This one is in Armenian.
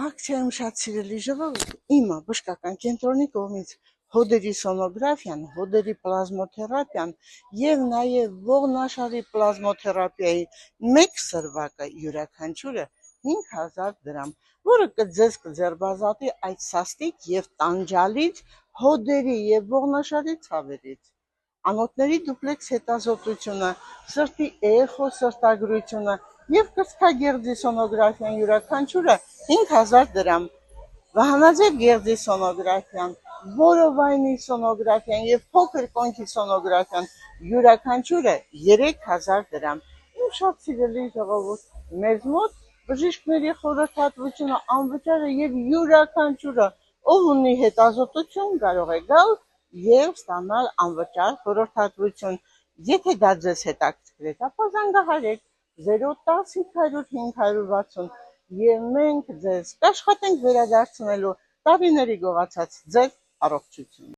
Ակցիայում շատ սիրելի ժողովուրդ, իմը բժշկական կենտրոնի կողմից հոդերի սոնոգրաֆիան, հոդերի պլազմոթերապիան եւ նաեւ ողնաշարի պլազմոթերապիայի մեկ սրվակը յուրաքանչյուրը 5000 դրամ, որը ձեզ կձերբազատի այդ սաստիկ եւ տանջալից հոդերի եւ ողնաշարի ցավերից։ Անոթների դուպլեքս հետազոտությունը, սրտի էխո սրտագրությունը եւ կրծքագեղձի սոնոգրաֆիան յուրաքանչյուրը 5000 դրամ, վահանաձև գեղձի սոնոգրաֆիան, որովայնի սոնոգրաֆիան եւ փոքր կոնքի սոնոգրաֆիան յուրաքանչյուրը 3000 դրամ։ Իմ շատ սիրելի ժողովուրդ, մեզ մոտ բժիշկների խորհրդատվությունը անվճար է եւ յուրաքանչյուրը, ով ունի հետազոտություն, կարող է գալ եւ ստանալ անվճար խորհրդատվություն։ Եթե դա ձեզ հետաքրքրեց, ապա զանգահարեք 010 500 560 եւ մենք ձեզ կաշխատենք վերադարձնելու տարիների գողացած ձեր առողջությունը։